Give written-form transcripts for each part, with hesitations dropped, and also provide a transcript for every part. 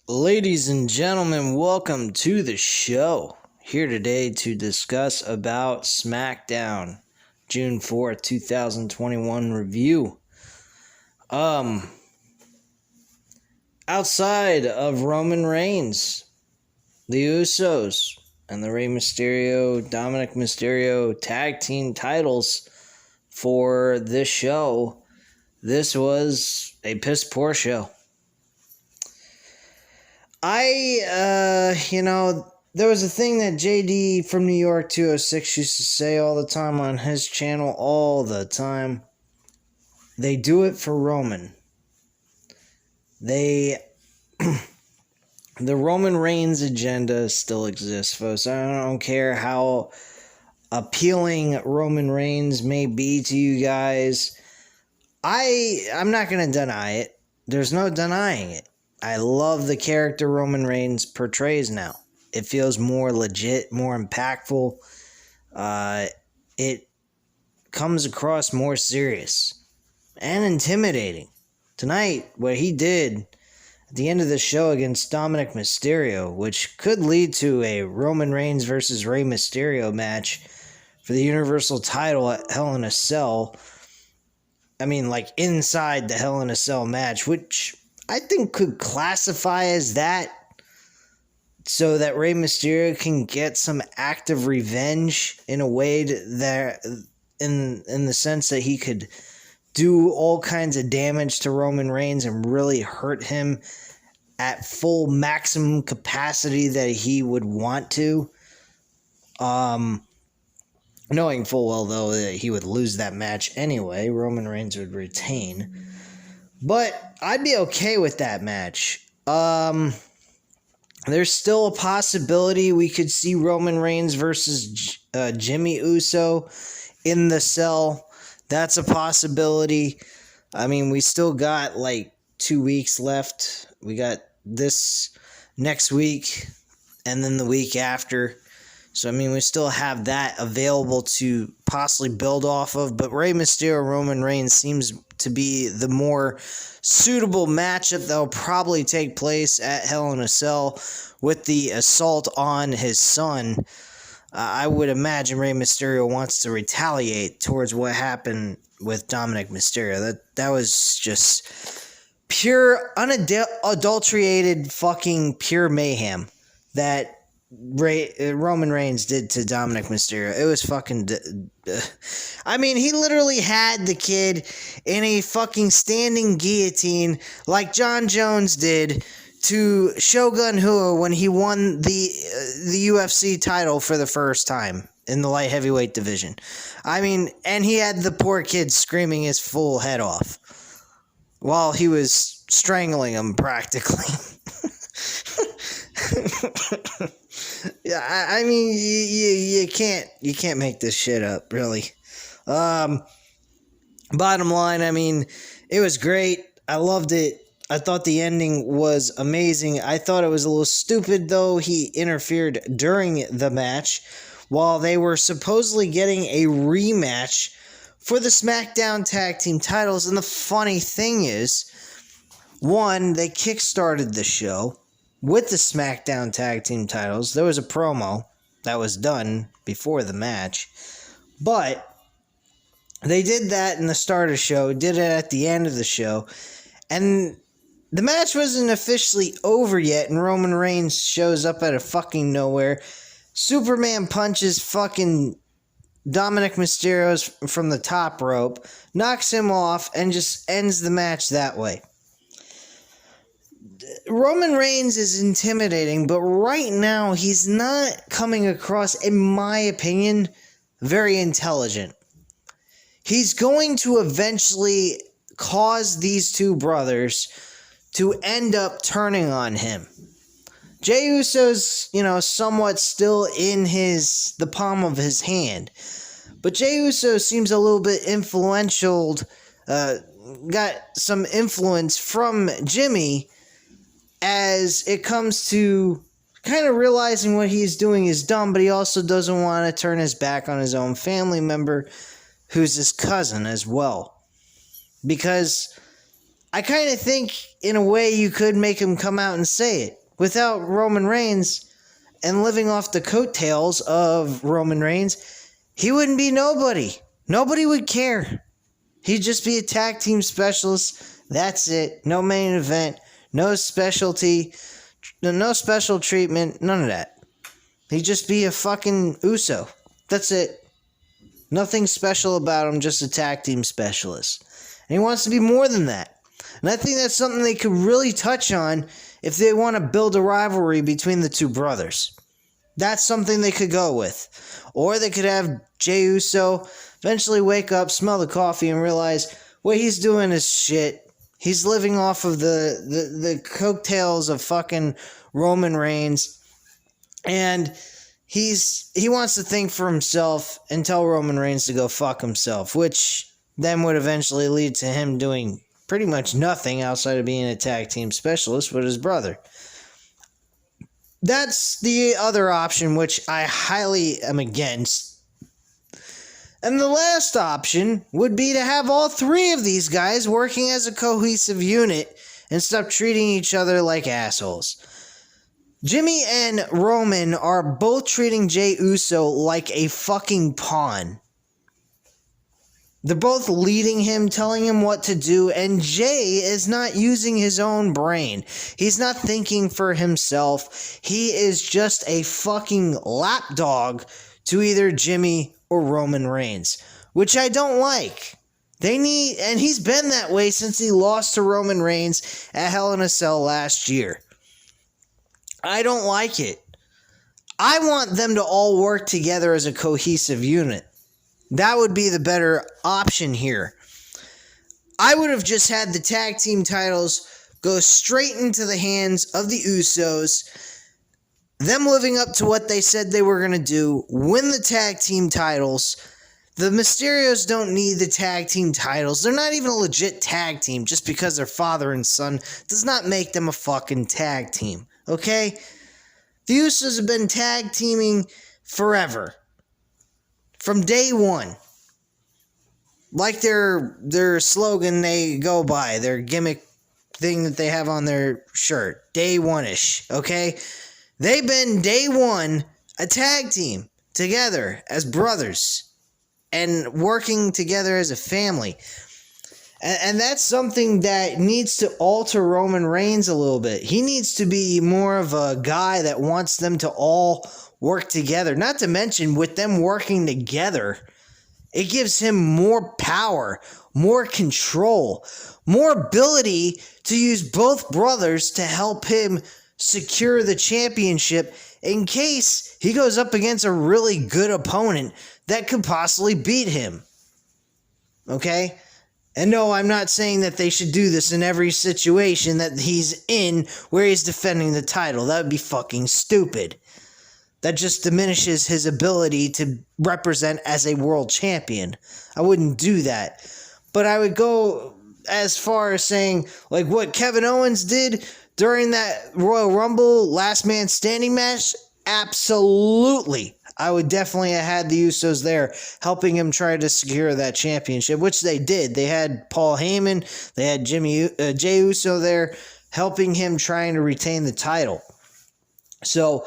Ladies and gentlemen, welcome to the show. Here today to discuss about Smackdown, June 4th, 2021 review. Outside of Roman Reigns, the Usos, and the Rey Mysterio, Dominic Mysterio tag team titles for this show, this was a piss poor show. There was a thing that JD from New York 206 used to say all the time on his channel, all the time. They do it for Roman. The Roman Reigns agenda still exists, folks. I don't care how appealing Roman Reigns may be to you guys. I'm not going to deny it. There's no denying it. I love the character Roman Reigns portrays now. It feels more legit, more impactful. It comes across more serious and intimidating. Tonight, what he did at the end of the show against Dominic Mysterio, which could lead to a Roman Reigns versus Rey Mysterio match for the Universal title at Hell in a Cell. I mean, like inside the Hell in a Cell match, which I think could classify as that, so that Rey Mysterio can get some active revenge in a way that, in the sense that he could do all kinds of damage to Roman Reigns and really hurt him at full maximum capacity that he would want to. Knowing full well, though, that he would lose that match anyway. Roman Reigns would retain. But I'd be okay with that match. There's still a possibility we could see Roman Reigns versus Jimmy Uso in the cell. That's a possibility. I mean, we still got like 2 weeks left. We got this next week and then the week after. So, I mean, we still have that available to possibly build off of. But Rey Mysterio, Roman Reigns seems to be the more suitable matchup that will probably take place at Hell in a Cell with the assault on his son. I would imagine Rey Mysterio wants to retaliate towards what happened with Dominic Mysterio. That was just pure, unadulterated, fucking pure mayhem that Roman Reigns did to Dominic Mysterio. It was fucking... I mean, he literally had the kid in a fucking standing guillotine like John Jones did to Shogun Rua when he won the UFC title for the first time in the light heavyweight division. I mean, and he had the poor kid screaming his full head off while he was strangling him practically. Yeah, I mean, you can't make this shit up, really. Bottom line, I mean, it was great. I loved it. I thought the ending was amazing. I thought it was a little stupid, though. He interfered during the match while they were supposedly getting a rematch for the Smackdown tag team titles. And the funny thing is, one, they kickstarted the show with the Smackdown tag team titles. There was a promo that was done before the match, but they did that in the start of the show, did it at the end of the show, and the match wasn't officially over yet, and Roman Reigns shows up out of fucking nowhere, Superman punches fucking Dominic Mysterio from the top rope, knocks him off, and just ends the match that way. Roman Reigns is intimidating, but right now he's not coming across, in my opinion, very intelligent. He's going to eventually cause these two brothers to end up turning on him. Jey Uso's, somewhat still in the palm of his hand, but Jey Uso seems a little bit influential, got some influence from Jimmy, as it comes to kind of realizing what he's doing is dumb, but he also doesn't want to turn his back on his own family member, who's his cousin as well. Because I kind of think, in a way, you could make him come out and say it. without Roman Reigns and living off the coattails of Roman Reigns, he wouldn't be nobody. Nobody would care. He'd just be a tag team specialist. That's it. No main event. No specialty. No special treatment. None of that. He'd just be a fucking Uso. That's it. Nothing special about him, just a tag team specialist. And he wants to be more than that. And I think that's something they could really touch on if they want to build a rivalry between the two brothers. That's something they could go with. Or they could have Jey Uso eventually wake up, smell the coffee, and realize what he's doing is shit. He's living off of the coattails of fucking Roman Reigns. And he wants to think for himself and tell Roman Reigns to go fuck himself, which then would eventually lead to him doing pretty much nothing outside of being a tag team specialist with his brother. That's the other option, which I highly am against. And the last option would be to have all three of these guys working as a cohesive unit and stop treating each other like assholes. Jimmy and Roman are both treating Jey Uso like a fucking pawn. They're both leading him, telling him what to do, and Jey is not using his own brain. He's not thinking for himself. He is just a fucking lapdog to either Jimmy or Roman Reigns, which I don't like. And he's been that way since he lost to Roman Reigns at Hell in a Cell last year. I don't like it. I want them to all work together as a cohesive unit. That would be the better option here. I would have just had the tag team titles go straight into the hands of the Usos, them living up to what they said they were going to do, win the tag team titles. The Mysterios don't need the tag team titles. They're not even a legit tag team. Just because they're father and son does not make them a fucking tag team. Okay? The Usos have been tag teaming forever. From day one. Like their slogan they go by, their gimmick thing that they have on their shirt. Day one-ish, okay? They've been day one a tag team together as brothers and working together as a family. And that's something that needs to alter Roman Reigns a little bit. He needs to be more of a guy that wants them to all work together. Not to mention, with them working together, it gives him more power, more control, more ability to use both brothers to help him secure the championship in case he goes up against a really good opponent that could possibly beat him. Okay? And no, I'm not saying that they should do this in every situation that he's in where he's defending the title. That would be fucking stupid. That just diminishes his ability to represent as a world champion. I wouldn't do that. But I would go as far as saying, like what Kevin Owens did during that Royal Rumble last man standing match, absolutely. I would definitely have had the Usos there helping him try to secure that championship, which they did. They had Paul Heyman, they had Jey Uso there helping him trying to retain the title. So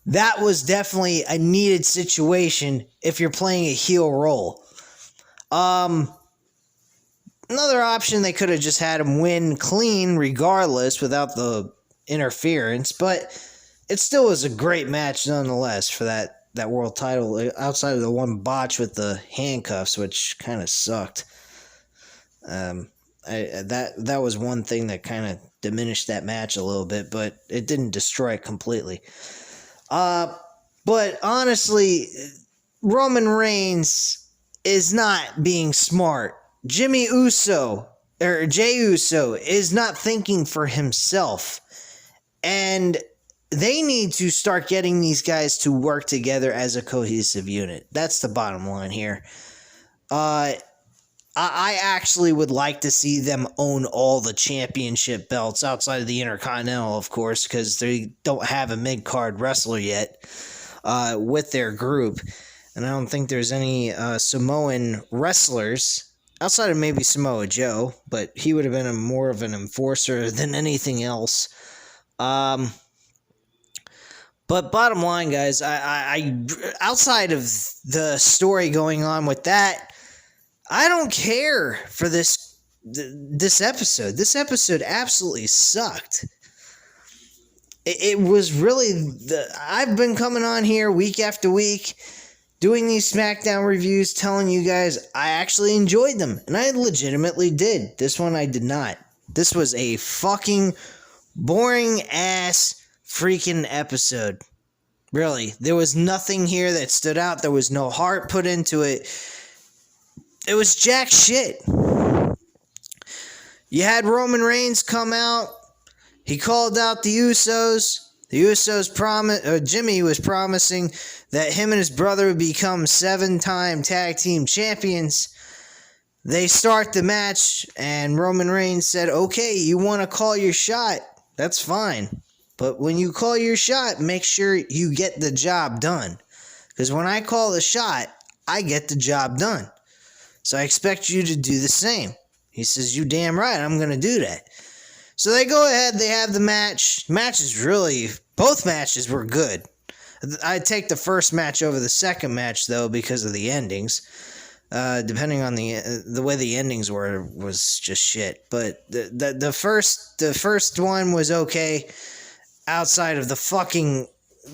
that was definitely a needed situation if you're playing a heel role. Another option, they could have just had him win clean regardless without the interference, but it still was a great match nonetheless for that world title, outside of the one botch with the handcuffs, which kind of sucked. That was one thing that kind of diminished that match a little bit, but it didn't destroy it completely. But honestly, Roman Reigns is not being smart. Jey Uso is not thinking for himself. And they need to start getting these guys to work together as a cohesive unit. That's the bottom line here. I actually would like to see them own all the championship belts outside of the Intercontinental, of course, because they don't have a mid-card wrestler yet with their group. And I don't think there's any Samoan wrestlers outside of maybe Samoa Joe, but he would have been more of an enforcer than anything else. But bottom line, guys, I outside of the story going on with that, I don't care for this episode. This episode absolutely sucked. It was really I've been coming on here week after week, doing these Smackdown reviews, telling you guys I actually enjoyed them, and I legitimately did. This one I did not. This was a fucking boring ass freaking episode. Really, there was nothing here that stood out. There was no heart put into it. It was jack shit. You had Roman Reigns come out. He called out the Usos. The Usos Jimmy was promising that him and his brother would become 7-time tag team champions. They start the match, and Roman Reigns said, okay, you want to call your shot? That's fine. But when you call your shot, make sure you get the job done. Because when I call the shot, I get the job done. So I expect you to do the same. He says, you damn right, I'm going to do that. So they go ahead, they have the match. Both matches were good. I'd take the first match over the second match, though, because of the endings. Depending on the way the endings were, was just shit. But the first one was okay. Outside of the fucking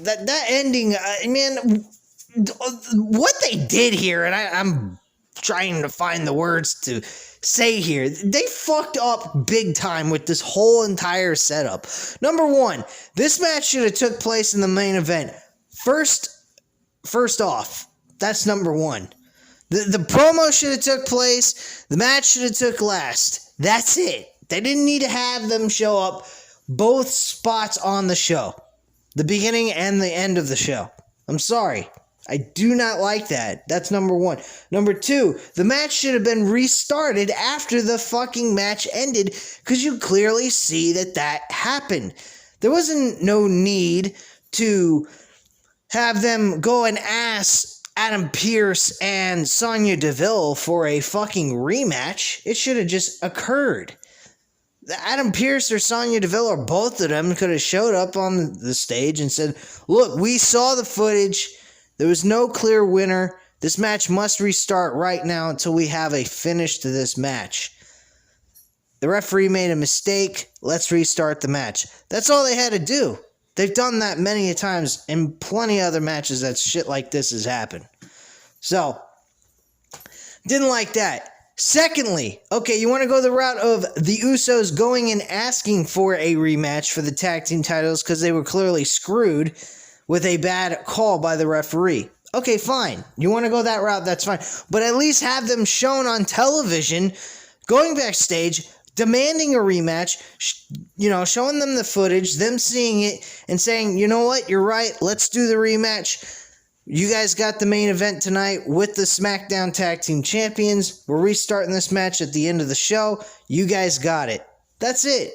that ending, man, what they did here, and I'm trying to find the words to say here. They fucked up big time with this whole entire setup. Number one, this match should have took place in the main event. First off, that's number one. The promo should have took place. The match should have took last. That's it. They didn't need to have them show up both spots on the show. The beginning and the end of the show. I'm sorry. I do not like that. That's number one. Number two, the match should have been restarted after the fucking match ended, because you clearly see that happened. There wasn't no need to have them go and ask Adam Pearce and Sonya Deville for a fucking rematch. It should have just occurred. Adam Pearce or Sonya Deville, or both of them, could have showed up on the stage and said, look, we saw the footage. There was no clear winner. This match must restart right now until we have a finish to this match. The referee made a mistake. Let's restart the match. That's all they had to do. They've done that many times in plenty of other matches that shit like this has happened. So, didn't like that. Secondly, okay, you want to go the route of the Usos going and asking for a rematch for the tag team titles because they were clearly screwed with a bad call by the referee. Okay, fine. You want to go that route, that's fine. But at least have them shown on television, going backstage, demanding a rematch, showing them the footage, them seeing it, and saying, you know what, you're right, let's do the rematch. You guys got the main event tonight with the Smackdown Tag Team Champions. We're restarting this match at the end of the show. You guys got it. That's it.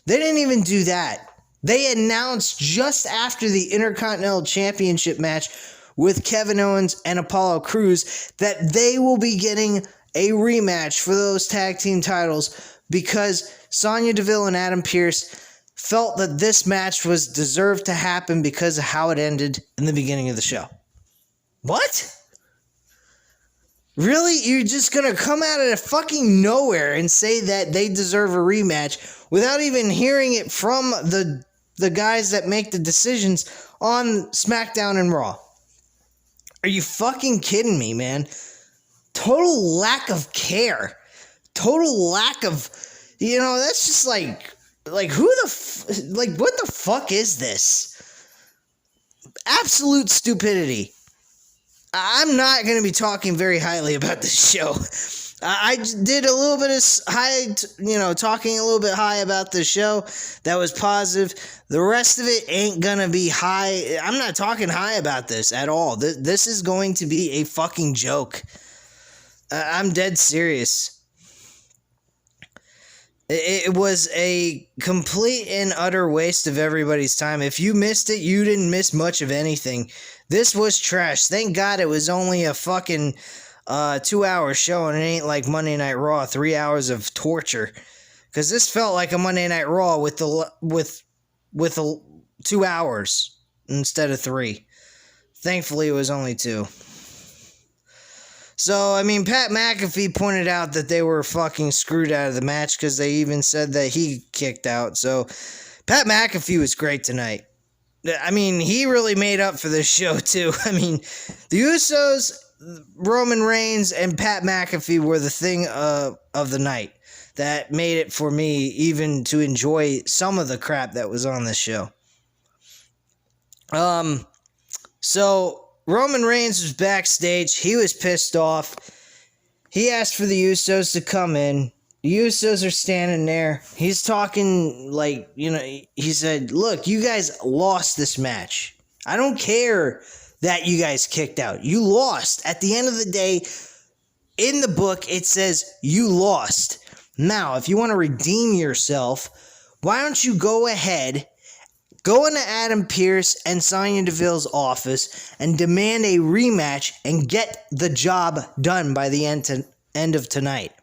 They didn't even do that. They announced just after the Intercontinental Championship match with Kevin Owens and Apollo Crews that they will be getting a rematch for those tag team titles because Sonya Deville and Adam Pearce felt that this match was deserved to happen because of how it ended in the beginning of the show. What? Really? You're just gonna come out of fucking nowhere and say that they deserve a rematch without even hearing it from the guys that make the decisions on SmackDown and Raw? Are you fucking kidding me, man? Total lack of care. Total lack of, that's just like what the fuck is this? Absolute stupidity. I'm not going to be talking very highly about this show. I did a little bit of talking a little bit high about the show. That was positive. The rest of it ain't going to be high. I'm not talking high about this at all. This is going to be a fucking joke. I'm dead serious. It was a complete and utter waste of everybody's time. If you missed it, you didn't miss much of anything. This was trash. Thank God it was only a fucking 2-hour show and it ain't like Monday Night Raw, 3 hours of torture. Because this felt like a Monday Night Raw with 2 hours. instead of 3. Thankfully, it was only 2. So, I mean, Pat McAfee pointed out that they were fucking screwed out of the match because they even said that he kicked out. So, Pat McAfee was great tonight. I mean, he really made up for this show, too. I mean, the Usos, Roman Reigns, and Pat McAfee were the thing of the night that made it for me even to enjoy some of the crap that was on this show. So Roman Reigns was backstage. He was pissed off. He asked for the Usos to come in. The Usos are standing there. He's talking like, he said, look, you guys lost this match. I don't care that you guys kicked out. You lost. At the end of the day, in the book, it says you lost. Now, if you want to redeem yourself, why don't you go ahead, go into Adam Pearce and Sonya Deville's office and demand a rematch and get the job done by the end of tonight,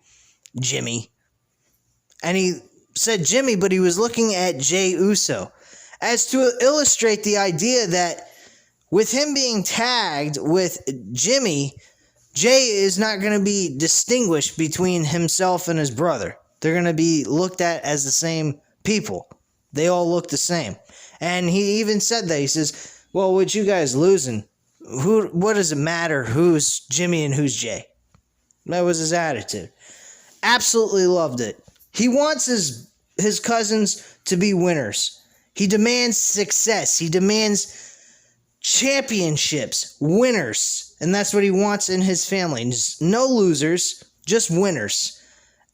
Jimmy. And he said Jimmy, but he was looking at Jey Uso as to illustrate the idea that with him being tagged with Jimmy, Jey is not going to be distinguished between himself and his brother. They're going to be looked at as the same people. They all look the same. And he even said that. He says, well, with you guys losing, what does it matter who's Jimmy and who's Jey? That was his attitude. Absolutely loved it. He wants his cousins to be winners. He demands success. He demands championships, winners. And that's what he wants in his family. Just no losers, just winners.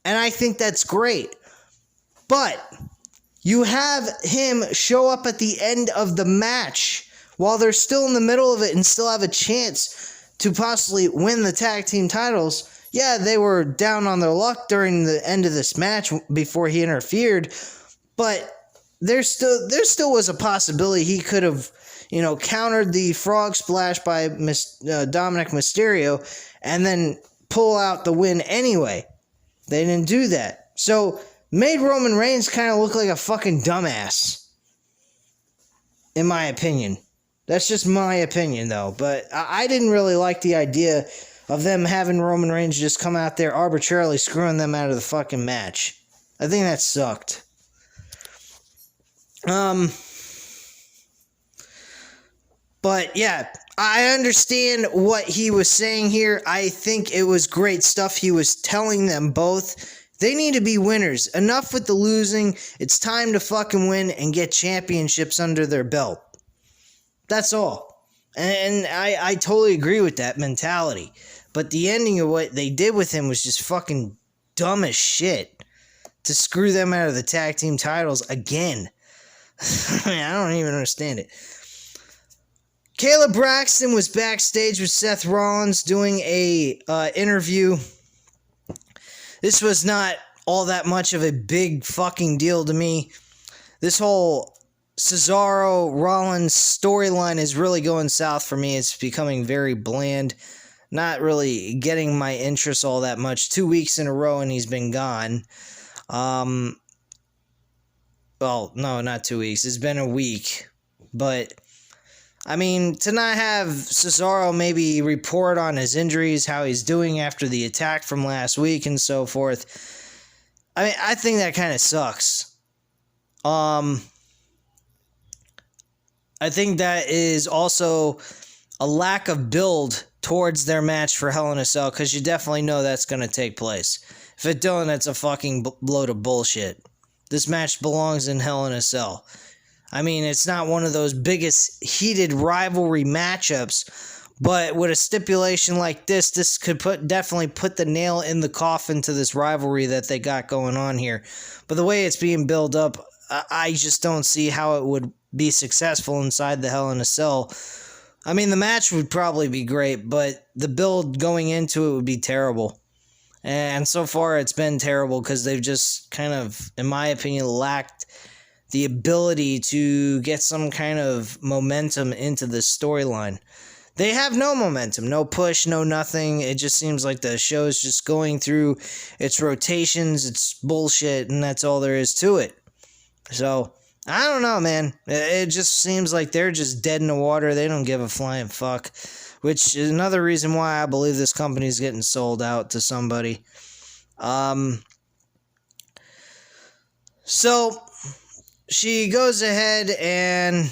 And I think that's great. But you have him show up at the end of the match while they're still in the middle of it and still have a chance to possibly win the tag team titles. Yeah, they were down on their luck during the end of this match before he interfered, but there still was a possibility he could have, countered the frog splash by Dominic Mysterio and then pull out the win anyway. They didn't do that. So, made Roman Reigns kind of look like a fucking dumbass, in my opinion. That's just my opinion, though. But I didn't really like the idea of them having Roman Reigns just come out there arbitrarily screwing them out of the fucking match. I think that sucked. But yeah, I understand what he was saying here. I think it was great stuff. He was telling them both they need to be winners. Enough with the losing. It's time to fucking win and get championships under their belt. That's all. And I totally agree with that mentality. But the ending of what they did with him was just fucking dumb as shit. To screw them out of the tag team titles again. I mean, I don't even understand it. Kayla Braxton was backstage with Seth Rollins doing a interview. This was not all that much of a big fucking deal to me. This whole Cesaro-Rollins storyline is really going south for me. It's becoming very bland. Not really getting my interest all that much. 2 weeks in a row and he's been gone. Well, no, not 2 weeks. It's been a week. But, I mean, to not have Cesaro maybe report on his injuries, how he's doing after the attack from last week and so forth. I mean, I think that kind of sucks. I think that is also a lack of build towards their match for Hell in a Cell, because you definitely know that's going to take place. If it don't, that's a fucking load of bullshit. This match belongs in Hell in a Cell. I mean, it's not one of those biggest heated rivalry matchups, but with a stipulation like this could definitely put the nail in the coffin to this rivalry that they got going on here. But the way it's being built up, I just don't see how it would be successful inside the Hell in a Cell. I mean, the match would probably be great, but the build going into it would be terrible. And so far, it's been terrible because they've just kind of, in my opinion, lacked the ability to get some kind of momentum into this storyline. They have no momentum, no push, no nothing. It just seems like the show is just going through its rotations, it's bullshit, and that's all there is to it. So, I don't know, man. It just seems like they're just dead in the water. They don't give a flying fuck. Which is another reason why I believe this company's getting sold out to somebody. So she goes ahead and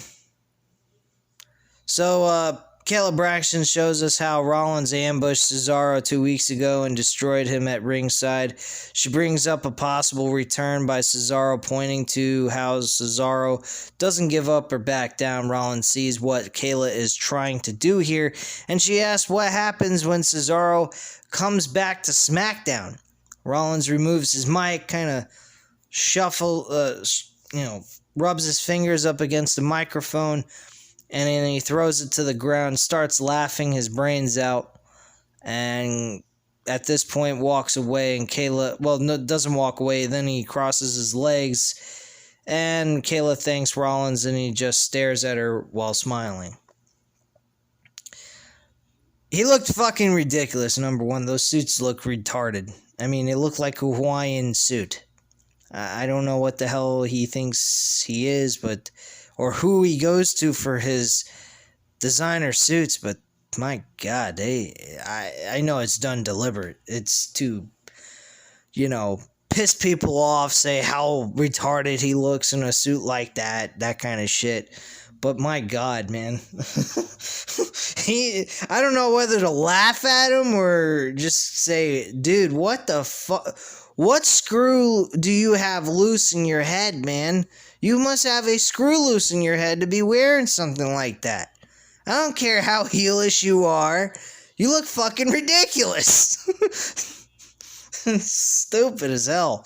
Kayla Braxton shows us how Rollins ambushed Cesaro 2 weeks ago and destroyed him at ringside. She brings up a possible return by Cesaro, pointing to how Cesaro doesn't give up or back down. Rollins sees what Kayla is trying to do here, and she asks what happens when Cesaro comes back to Smackdown. Rollins removes his mic, kind of rubs his fingers up against the microphone, and then he throws it to the ground, starts laughing his brains out, and at this point walks away, and Kayla, doesn't walk away, then he crosses his legs, and Kayla thanks Rollins, and he just stares at her while smiling. He looked fucking ridiculous, number one. Those suits look retarded. I mean, it looked like a Hawaiian suit. I don't know what the hell he thinks he is, or who he goes to for his designer suits, but my God, I know it's done deliberate. It's to, piss people off, say how retarded he looks in a suit like that kind of shit. But my God, man. I don't know whether to laugh at him or just say, dude, what the fuck? What screw do you have loose in your head, man? You must have a screw loose in your head to be wearing something like that. I don't care how heelish you are. You look fucking ridiculous. Stupid as hell.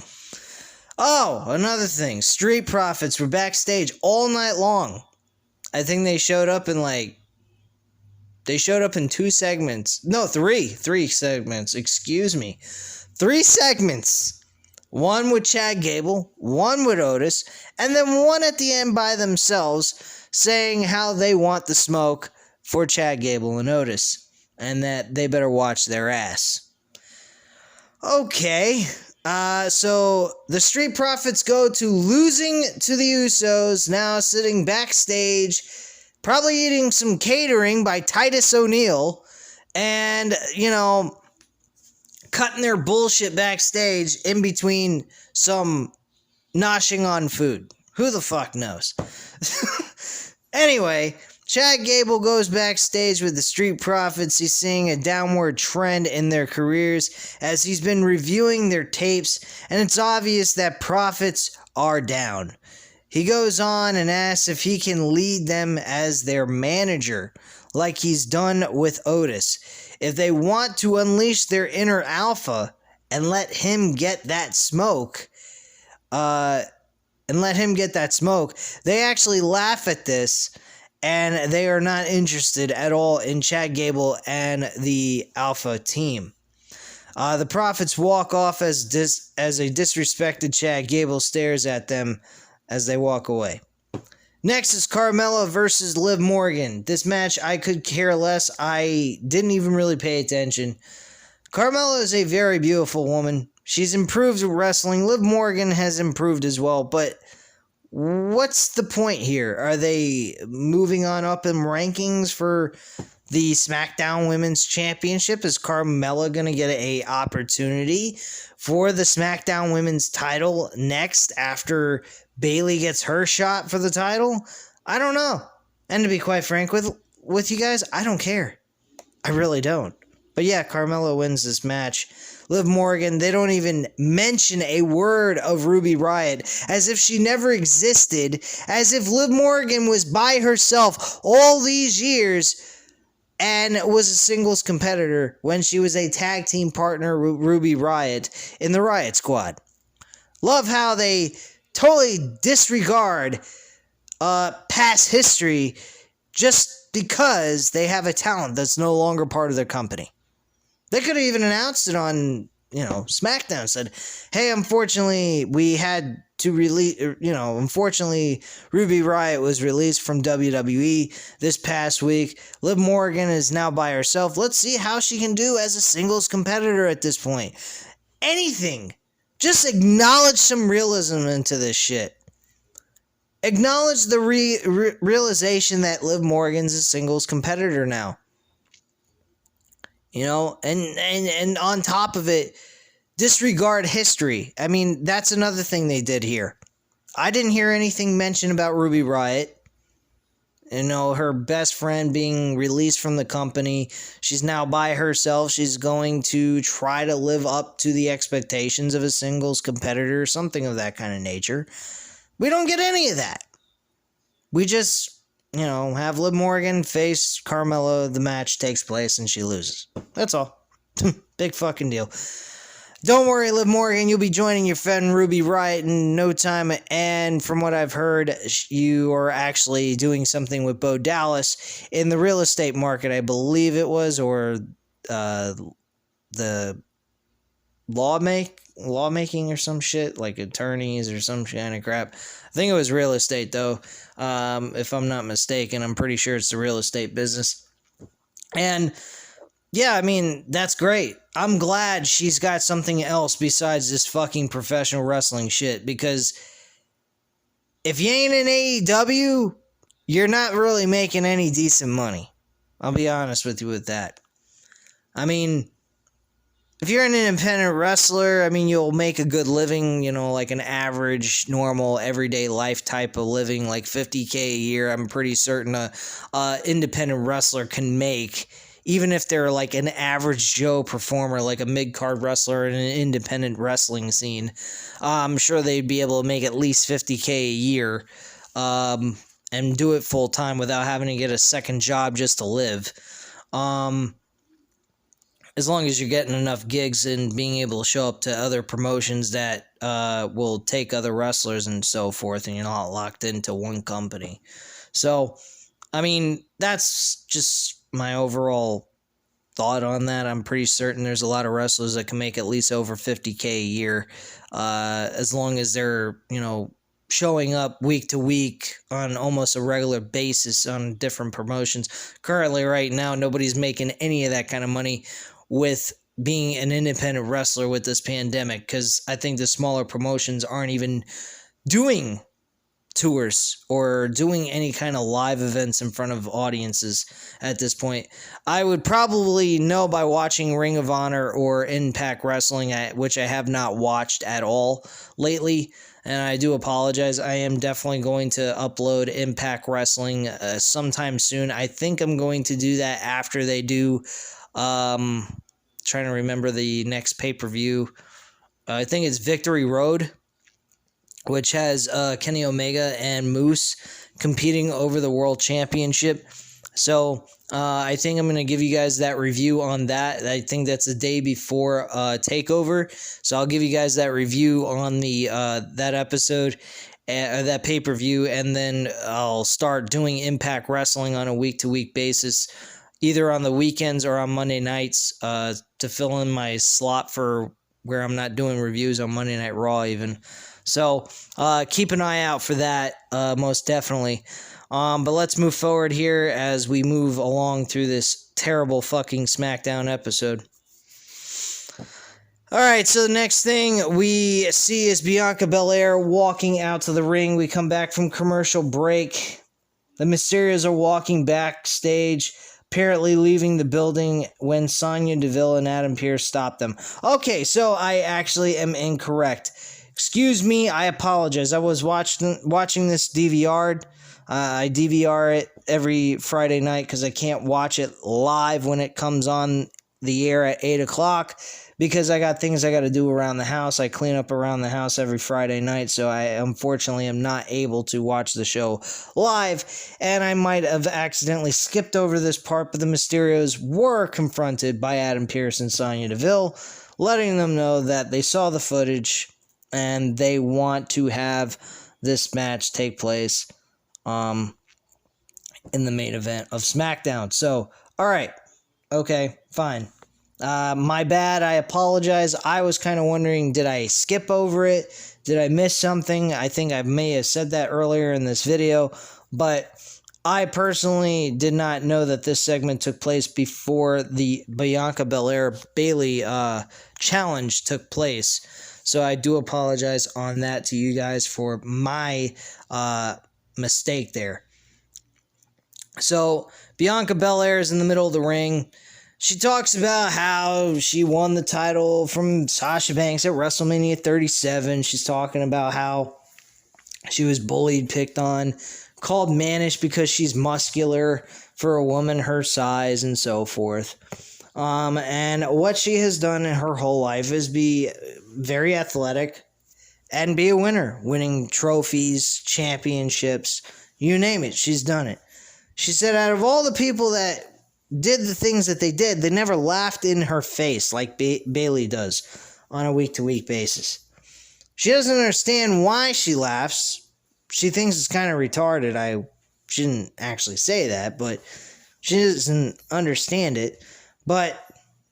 Oh, another thing. Street Profits were backstage all night long. I think they showed up in two segments. No, three segments. Excuse me. 3 segments. One with Chad Gable, one with Otis, and then one at the end by themselves saying how they want the smoke for Chad Gable and Otis, and that they better watch their ass. Okay, so the Street Profits go to losing to the Usos, now sitting backstage, probably eating some catering by Titus O'Neil, and, cutting their bullshit backstage in between some noshing on food. Who the fuck knows? Anyway, Chad Gable goes backstage with the Street Profits. He's seeing a downward trend in their careers as he's been reviewing their tapes, and it's obvious that Profits are down. He goes on and asks if he can lead them as their manager, like he's done with Otis. If they want to unleash their inner alpha and let him get that smoke, they actually laugh at this, and they are not interested at all in Chad Gable and the Alpha team. The Profits walk off as a disrespected Chad Gable stares at them as they walk away. Next is Carmella versus Liv Morgan. This match, I could care less. I didn't even really pay attention. Carmella is a very beautiful woman. She's improved with wrestling. Liv Morgan has improved as well, but what's the point here? Are they moving on up in rankings for the SmackDown Women's Championship? Is Carmella going to get an opportunity for the SmackDown Women's title next after Bayley gets her shot for the title? I don't know. And to be quite frank with you guys, I don't care. I really don't. But yeah, Carmella wins this match. Liv Morgan, they don't even mention a word of Ruby Riott, as if she never existed, as if Liv Morgan was by herself all these years and was a singles competitor when she was a tag team partner with Ruby Riott in the Riott Squad. Love how they totally disregard past history just because they have a talent that's no longer part of their company. They could have even announced it on, SmackDown. Said, hey, unfortunately, we had to release, unfortunately, Ruby Riott was released from WWE this past week. Liv Morgan is now by herself. Let's see how she can do as a singles competitor at this point. Anything. Just acknowledge some realism into this shit. acknowledge the realization that Liv Morgan's a singles competitor now. You know, and on top of it, disregard history. I mean, that's another thing they did here. I didn't hear anything mentioned about Ruby Riott. You know, her best friend being released from the company. She's now by herself. She's going to try to live up to the expectations of a singles competitor, something of that kind of nature. We don't get any of that. We just, you know, have Liv Morgan face Carmella, the match takes place, and she loses. That's all. Big fucking deal. Don't worry, Liv Morgan, you'll be joining your friend Ruby Riott in no time, and from what I've heard, you are actually doing something with Bo Dallas in the real estate market, I believe it was, or the lawmaking or some shit, like attorneys or some kind of crap. I think it was real estate, though, if I'm not mistaken. I'm pretty sure it's the real estate business. And yeah, I mean, that's great. I'm glad she's got something else besides this fucking professional wrestling shit, because if you ain't in AEW, you're not really making any decent money. I'll be honest with you with that. I mean, if you're an independent wrestler, I mean, you'll make a good living, you know, like an average, normal, everyday life type of living, like $50K a year. I'm pretty certain a independent wrestler can make, even if they're like an average Joe performer, like a mid-card wrestler in an independent wrestling scene. I'm sure they'd be able to make at least $50K a year and do it full-time without having to get a second job just to live. As long as you're getting enough gigs and being able to show up to other promotions that will take other wrestlers and so forth, and you're not locked into one company. So, I mean, that's just my overall thought on that. I'm pretty certain there's a lot of wrestlers that can make at least over $50K a year, as long as they're, you know, showing up week to week on almost a regular basis on different promotions. Currently, right now, nobody's making any of that kind of money with being an independent wrestler with this pandemic, because I think the smaller promotions aren't even doing tours or doing any kind of live events in front of audiences at this point. I would probably know by watching Ring of Honor or Impact Wrestling, which I have not watched at all lately, and I do apologize. I am definitely going to upload Impact Wrestling sometime soon. I think I'm going to do that after they do, trying to remember the next pay-per-view. I think it's Victory Road, which has Kenny Omega and Moose competing over the World Championship. So I think I'm going to give you guys that review on that. I think that's the day before TakeOver. So I'll give you guys that review on the that episode, that pay-per-view, and then I'll start doing Impact Wrestling on a week-to-week basis, either on the weekends or on Monday nights, to fill in my slot for where I'm not doing reviews on Monday Night Raw even. So keep an eye out for that, most definitely. But let's move forward here as we move along through this terrible fucking Smackdown episode. Alright, so the next thing we see is Bianca Belair walking out to the ring. We come back from commercial break. The Mysterios are walking backstage, apparently leaving the building when Sonya Deville and Adam Pearce stop them. Okay, so I actually am incorrect. Excuse me, I apologize. I was watching this DVR'd. I DVR it every Friday night because I can't watch it live when it comes on the air at 8 o'clock because I got things I got to do around the house. I clean up around the house every Friday night, so I unfortunately am not able to watch the show live, and I might have accidentally skipped over this part, but the Mysterios were confronted by Adam Pearce and Sonya Deville, letting them know that they saw the footage and they want to have this match take place in the main event of SmackDown. So, alright, okay, fine. My bad, I apologize. I was kind of wondering, did I skip over it? Did I miss something? I think I may have said that earlier in this video, but I personally did not know that this segment took place before the Bianca Belair Bayley challenge took place. So I do apologize on that to you guys for my mistake there. So Bianca Belair is in the middle of the ring. She talks about how she won the title from Sasha Banks at WrestleMania 37. She's talking about how she was bullied, picked on, called mannish because she's muscular for a woman her size and so forth. And what she has done in her whole life is be very athletic and be a winner, winning trophies, championships, you name it, she's done it. She said out of all the people that did the things that they did, they never laughed in her face like Bayley does on a week-to-week basis. She doesn't understand why she laughs. She thinks it's kind of retarded. She didn't actually say that, but she doesn't understand it. But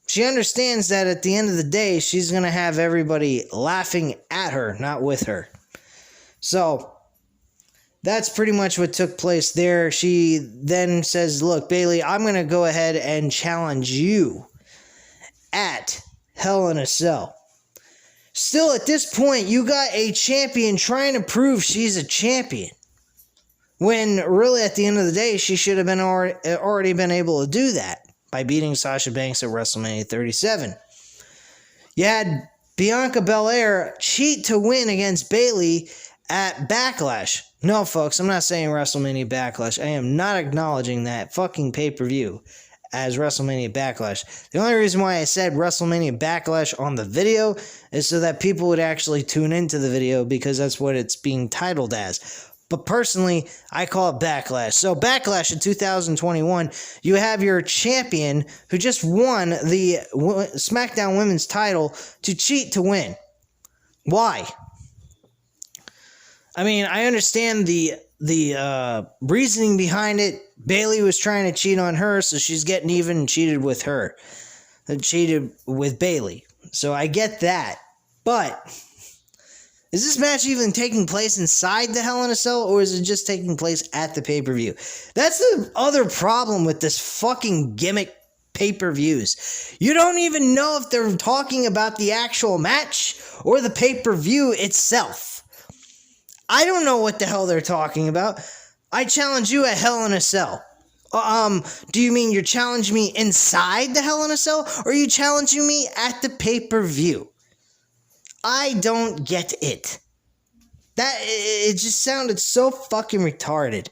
she understands that at the end of the day, she's going to have everybody laughing at her, not with her. So that's pretty much what took place there. She then says, look, Bayley, I'm going to go ahead and challenge you at Hell in a Cell. Still, at this point, you got a champion trying to prove she's a champion. When really, at the end of the day, she should have been already been able to do that by beating Sasha Banks at WrestleMania 37. You had Bianca Belair cheat to win against Bayley at Backlash. No, folks, I'm not saying WrestleMania Backlash. I am not acknowledging that fucking pay-per-view as WrestleMania Backlash. The only reason why I said WrestleMania Backlash on the video is so that people would actually tune into the video, because that's what it's being titled as. But personally, I call it Backlash. So Backlash in 2021, you have your champion who just won the Smackdown Women's title to cheat to win. Why? I mean, I understand the reasoning behind it. Bayley was trying to cheat on her, so she's getting even and cheated with her. And cheated with Bayley. So I get that. But is this match even taking place inside the Hell in a Cell, or is it just taking place at the pay-per-view? That's the other problem with this fucking gimmick pay-per-views. You don't even know if they're talking about the actual match or the pay-per-view itself. I don't know what the hell they're talking about. I challenge you at Hell in a Cell. Do you mean you're challenging me inside the Hell in a Cell, or are you challenging me at the pay-per-view? I don't get it. It just sounded so fucking retarded.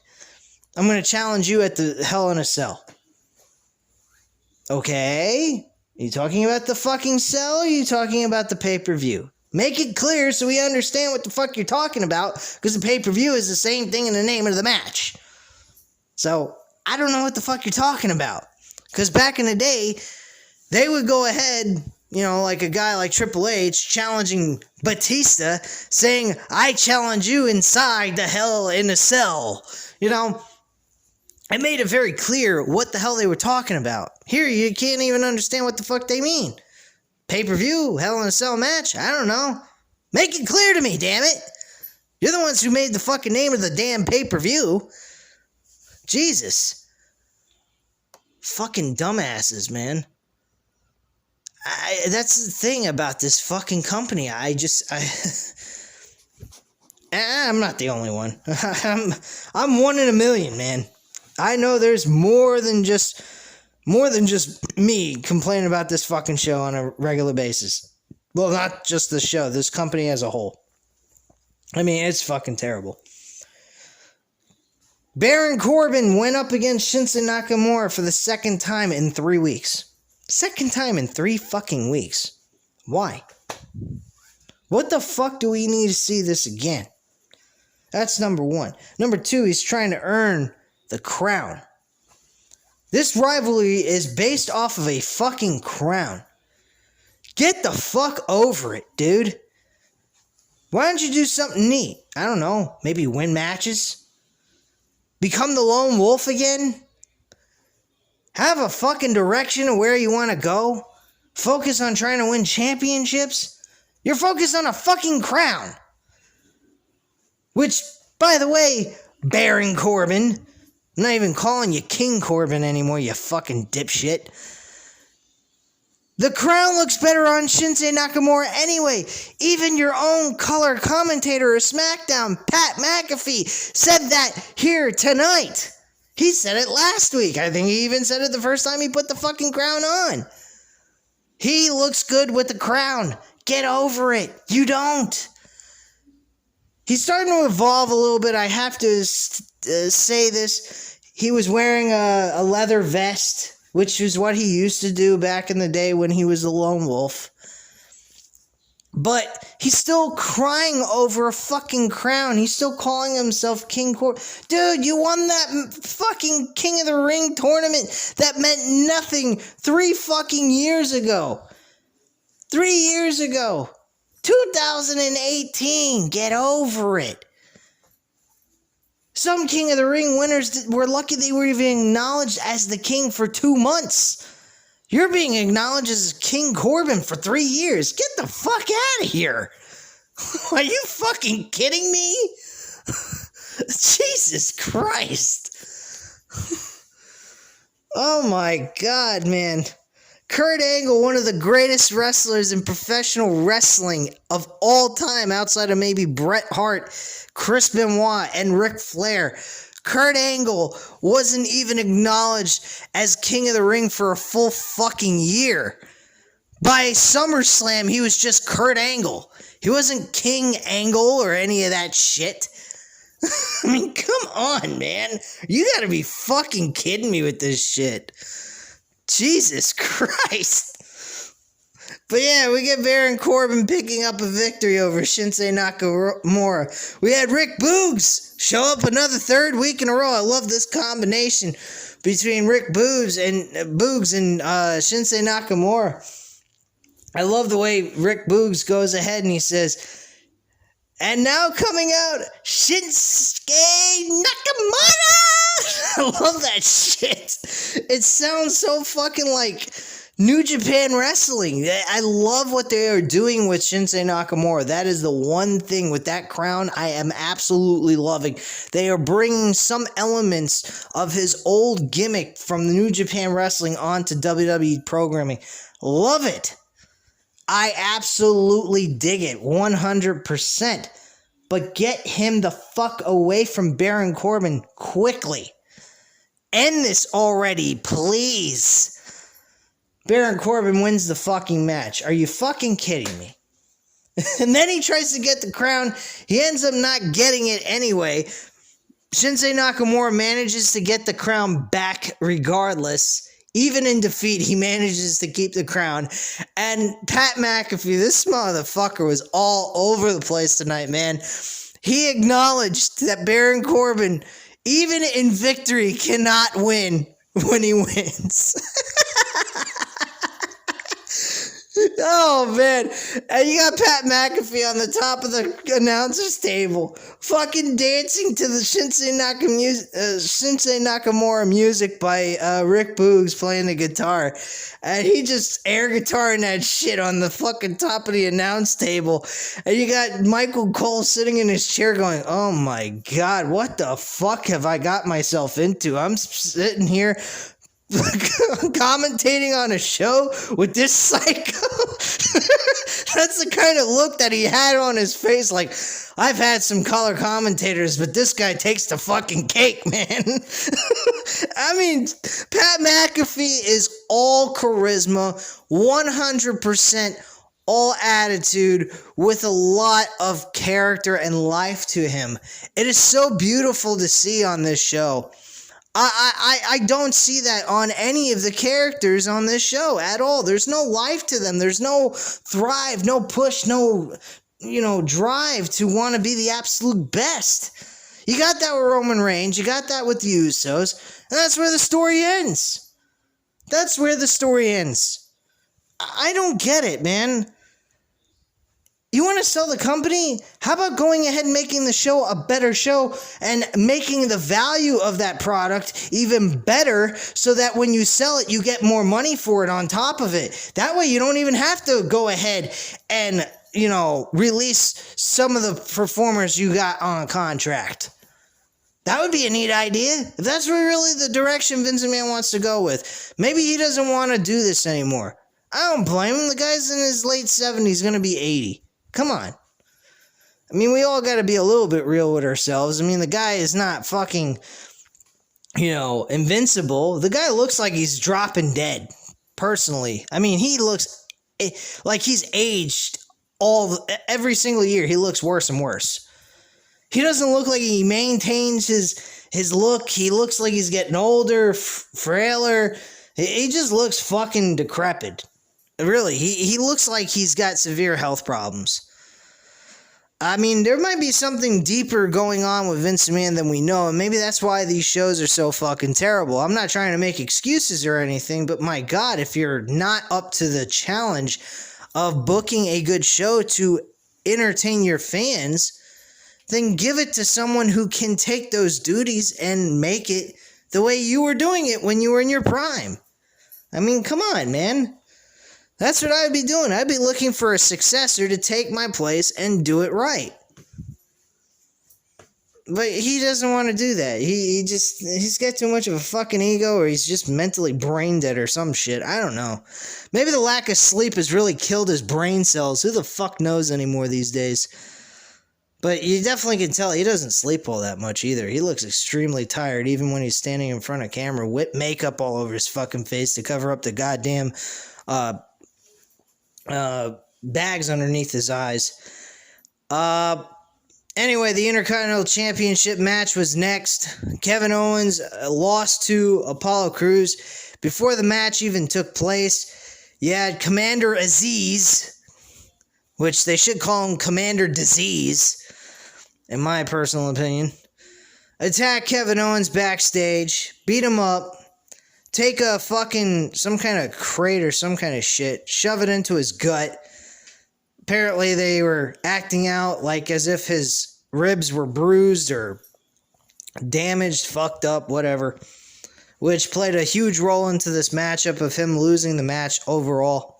I'm gonna challenge you at the Hell in a Cell. Okay? Are you talking about the fucking cell, or are you talking about the pay-per-view? Make it clear so we understand what the fuck you're talking about, because the pay-per-view is the same thing in the name of the match. So, I don't know what the fuck you're talking about. Because back in the day, they would go ahead, you know, like a guy like Triple H challenging Batista, saying, I challenge you inside the Hell in a Cell. You know, it made it very clear what the hell they were talking about. Here, you can't even understand what the fuck they mean. Pay-per-view, Hell in a Cell match, I don't know. Make it clear to me, damn it. You're the ones who made the fucking name of the damn pay-per-view. Jesus. Fucking dumbasses, man. That's the thing about this fucking company. I'm not the only one. I'm one in a million, man. I know there's more than just me complaining about this fucking show on a regular basis. Well, not just the show, this company as a whole. I mean, it's fucking terrible. Baron Corbin went up against Shinsuke Nakamura for the second time in 3 weeks. Second time in 3 fucking weeks. Why? What the fuck do we need to see this again? That's number one. Number two, he's trying to earn the crown. This rivalry is based off of a fucking crown. Get the fuck over it, dude. Why don't you do something neat? I don't know. Maybe win matches? Become the lone wolf again? Have a fucking direction of where you want to go? Focus on trying to win championships? You're focused on a fucking crown. Which, by the way, Baron Corbin, I'm not even calling you King Corbin anymore, you fucking dipshit. The crown looks better on Shinsuke Nakamura anyway. Even your own color commentator of SmackDown, Pat McAfee, said that here tonight. He said it last week. I think he even said it the first time he put the fucking crown on. He looks good with the crown. Get over it. You don't. He's starting to evolve a little bit. I have to say this. He was wearing a leather vest, which is what he used to do back in the day when he was a lone wolf. But he's still crying over a fucking crown. He's still calling himself King Corbin. Dude, you won that fucking King of the Ring tournament that meant nothing 3 fucking years ago. 3 years ago. 2018. Get over it. Some King of the Ring winners were lucky they were even acknowledged as the king for 2 months. You're being acknowledged as King Corbin for 3 years. Get the fuck out of here. Are you fucking kidding me? Jesus Christ. Oh my God, man. Kurt Angle, one of the greatest wrestlers in professional wrestling of all time, outside of maybe Bret Hart, Chris Benoit, and Ric Flair. Kurt Angle wasn't even acknowledged as King of the Ring for a full fucking year. By SummerSlam, he was just Kurt Angle. He wasn't King Angle or any of that shit. I mean, come on, man. You gotta be fucking kidding me with this shit. Jesus Christ. But yeah, we get Baron Corbin picking up a victory over Shinsuke Nakamura. We had Rick Boogs show up another 3rd week in a row. I love this combination between Rick Boogs and Shinsuke Nakamura. I love the way Rick Boogs goes ahead and he says, and now coming out, Shinsuke Nakamura! I love that shit. It sounds so fucking like New Japan Wrestling. I love what they are doing with Shinsuke Nakamura. That is the one thing with that crown I am absolutely loving. They are bringing some elements of his old gimmick from the New Japan Wrestling onto WWE programming. Love it. I absolutely dig it. 100%. But get him the fuck away from Baron Corbin quickly. End this already, please. Baron Corbin wins the fucking match. Are you fucking kidding me? And then he tries to get the crown. He ends up not getting it anyway. Shinsuke Nakamura manages to get the crown back regardless. Even in defeat, he manages to keep the crown. And Pat McAfee, this motherfucker was all over the place tonight, man. He acknowledged that Baron Corbin, even in victory, cannot win when he wins. Oh, man. And you got Pat McAfee on the top of the announcer's table, fucking dancing to the Shinsuke Nakamura music by Rick Boogs playing the guitar. And he just air guitaring that shit on the fucking top of the announce table. And you got Michael Cole sitting in his chair going, oh my God, what the fuck have I got myself into? I'm sitting here commentating on a show with this psycho. That's the kind of look that he had on his face, like, I've had some color commentators, but this guy takes the fucking cake, man. I mean, Pat McAfee is all charisma, 100% all attitude, with a lot of character and life to him. It is so beautiful to see on this show. I don't see that on any of the characters on this show at all. There's no life to them. There's no thrive, no push, no, drive to want to be the absolute best. You got that with Roman Reigns. You got that with the Usos. And that's where the story ends. That's where the story ends. I don't get it, man. You want to sell the company? How about going ahead and making the show a better show and making the value of that product even better so that when you sell it, you get more money for it on top of it. That way you don't even have to go ahead and, release some of the performers you got on contract. That would be a neat idea. If that's really the direction Vince McMahon wants to go with. Maybe he doesn't want to do this anymore. I don't blame him. The guy's in his late 70s, going to be 80. Come on. I mean, we all got to be a little bit real with ourselves. I mean, the guy is not fucking, invincible. The guy looks like he's dropping dead, personally. I mean, he looks like he's aged every single year. He looks worse and worse. He doesn't look like he maintains his look. He looks like he's getting older, frailer. He just looks fucking decrepit. Really, he looks like he's got severe health problems. I mean, there might be something deeper going on with Vince McMahon than we know, and maybe that's why these shows are so fucking terrible. I'm not trying to make excuses or anything, but my God, if you're not up to the challenge of booking a good show to entertain your fans, then give it to someone who can take those duties and make it the way you were doing it when you were in your prime. I mean, come on, man. That's what I'd be doing. I'd be looking for a successor to take my place and do it right. But he doesn't want to do that. He's got too much of a fucking ego, or he's just mentally brain dead or some shit. I don't know. Maybe the lack of sleep has really killed his brain cells. Who the fuck knows anymore these days? But you definitely can tell he doesn't sleep all that much either. He looks extremely tired, even when he's standing in front of camera with makeup all over his fucking face to cover up the goddamn bags underneath his eyes. Anyway, the Intercontinental Championship match was next. Kevin Owens lost to Apollo Crews. Before the match even took place, you had Commander Aziz, which they should call him Commander Disease, in my personal opinion, attack Kevin Owens backstage, beat him up, take a fucking, some kind of crate or some kind of shit, shove it into his gut. Apparently they were acting out like as if his ribs were bruised or damaged, fucked up, whatever, which played a huge role into this matchup of him losing the match overall.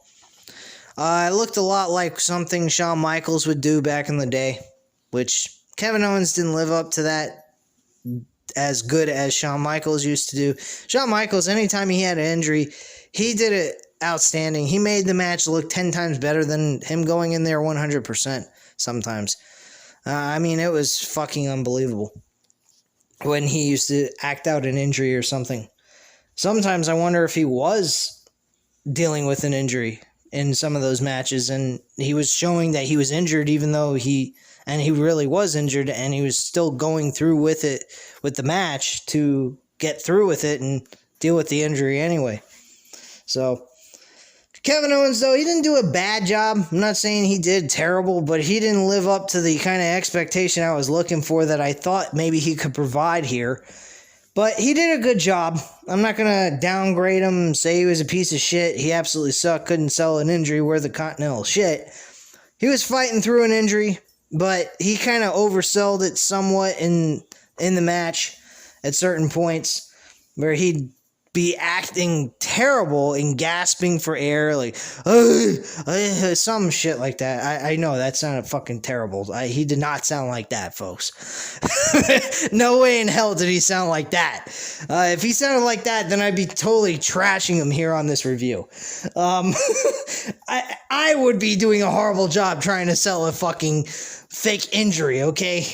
It looked a lot like something Shawn Michaels would do back in the day, which Kevin Owens didn't live up to that as good as Shawn Michaels used to do. Shawn Michaels, anytime he had an injury, he did it outstanding. He made the match look 10 times better than him going in there 100% sometimes. I mean, it was fucking unbelievable when he used to act out an injury or something. Sometimes I wonder if he was dealing with an injury in some of those matches, and he was showing that he was injured even though he really was injured, and he was still going through with it, with the match, to get through with it and deal with the injury anyway. So, Kevin Owens, though, he didn't do a bad job. I'm not saying he did terrible, but he didn't live up to the kind of expectation I was looking for that I thought maybe he could provide here. But he did a good job. I'm not going to downgrade him and say he was a piece of shit. He absolutely sucked, couldn't sell an injury worth of continental shit. He was fighting through an injury, but he kind of oversold it somewhat in the match at certain points where he'd be acting terrible and gasping for air, like, some shit like that. I know, that sounded fucking terrible. He did not sound like that, folks. No way in hell did he sound like that. If he sounded like that, then I'd be totally trashing him here on this review. I would be doing a horrible job trying to sell a fucking fake injury, okay?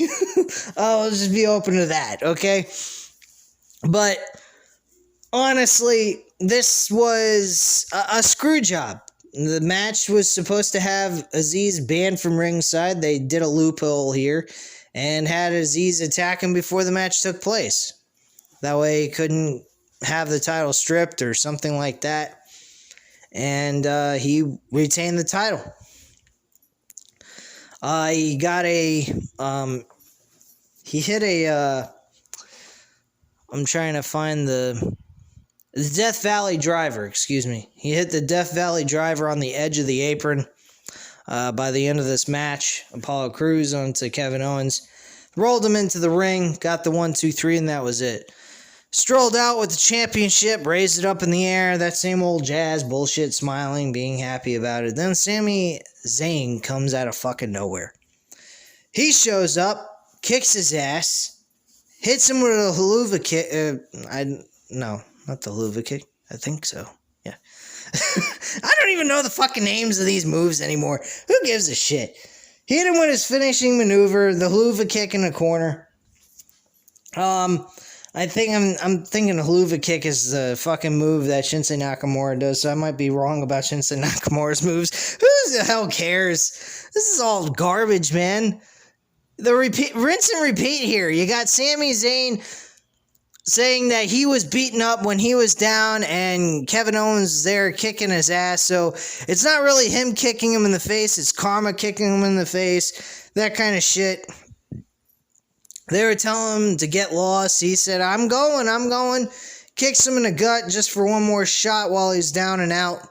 I'll just be open to that, okay? But honestly, this was a screw job. The match was supposed to have Aziz banned from ringside. They did a loophole here and had Aziz attack him before the match took place. That way he couldn't have the title stripped or something like that. And he retained the title. He got he hit a, I'm trying to find the Death Valley Driver, excuse me. He hit the Death Valley Driver on the edge of the apron by the end of this match. Apollo Crews onto Kevin Owens. Rolled him into the ring, got the 1, 2, 3, and that was it. Strolled out with the championship, raised it up in the air, that same old jazz bullshit, smiling, being happy about it. Then Sami Zayn comes out of fucking nowhere. He shows up, kicks his ass, hits him with a haluva kick. No, not the haluva kick. I think so. Yeah. I don't even know the fucking names of these moves anymore. Who gives a shit? He hit him with his finishing maneuver, the haluva kick in the corner. I think I'm thinking a haluva kick is the fucking move that Shinsuke Nakamura does, so I might be wrong about Shinsuke Nakamura's moves. Who the hell cares? This is all garbage, man. The rinse and repeat here. You got Sami Zayn saying that he was beaten up when he was down and Kevin Owens is there kicking his ass. So it's not really him kicking him in the face. It's Karma kicking him in the face. That kind of shit. They were telling him to get lost. He said, I'm going. Kicks him in the gut just for one more shot while he's down and out.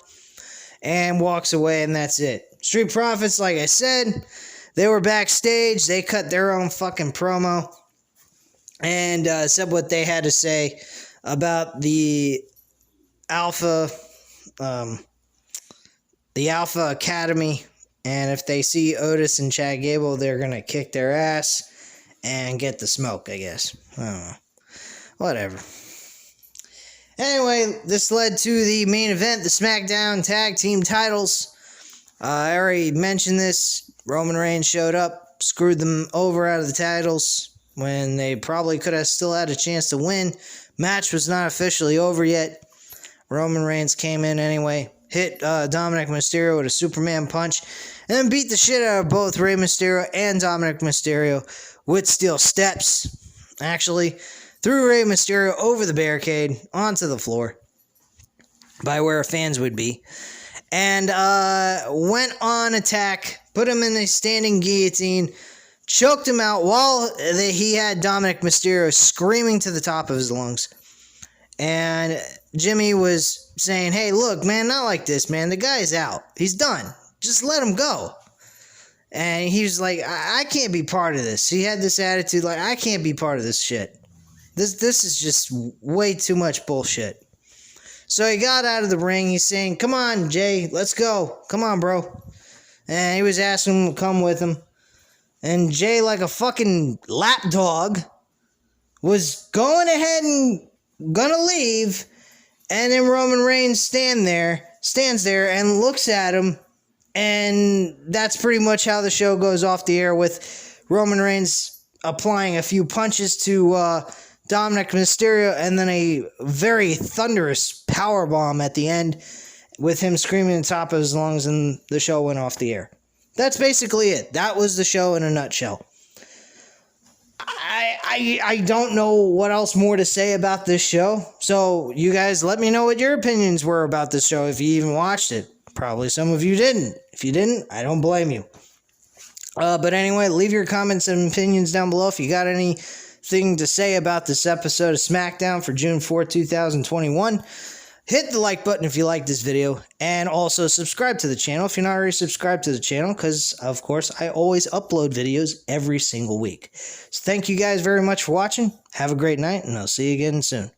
And walks away, and that's it. Street Profits, like I said, they were backstage. They cut their own fucking promo. And said what they had to say about the Alpha Academy. And if they see Otis and Chad Gable, they're going to kick their ass and get the smoke, I guess. I don't know. Whatever. Anyway, this led to the main event, the Smackdown Tag Team titles. I already mentioned this. Roman Reigns showed up, screwed them over out of the titles when they probably could have still had a chance to win. Match was not officially over yet. Roman Reigns came in anyway, hit Dominic Mysterio with a Superman punch, and then beat the shit out of both Rey Mysterio and Dominic Mysterio with steel steps. Actually, threw Rey Mysterio over the barricade onto the floor by where fans would be, and went on attack, put him in a standing guillotine, choked him out while he had Dominic Mysterio screaming to the top of his lungs. And Jimmy was saying, hey, look, man, not like this, man. The guy's out. He's done. Just let him go. And he was like, I can't be part of this. He had this attitude like, I can't be part of this shit. This is just way too much bullshit. So he got out of the ring. He's saying, come on, Jay, let's go. Come on, bro. And he was asking him to come with him. And Jay, like a fucking lapdog, was going ahead and gonna leave. And then Roman Reigns stands there and looks at him. And that's pretty much how the show goes off the air, with Roman Reigns applying a few punches to Dominic Mysterio, and then a very thunderous powerbomb at the end with him screaming at the top of his lungs, and the show went off the air. That's basically it. That was the show in a nutshell. I don't know what else more to say about this show. So you guys let me know what your opinions were about this show if you even watched it. Probably some of you didn't. If you didn't, I don't blame you. But anyway, leave your comments and opinions down below if you got anything to say about this episode of Smackdown for June 4, 2021. Hit the like button if you like this video, and also subscribe to the channel if you're not already subscribed to the channel, because, of course, I always upload videos every single week. So thank you guys very much for watching. Have a great night, and I'll see you again soon.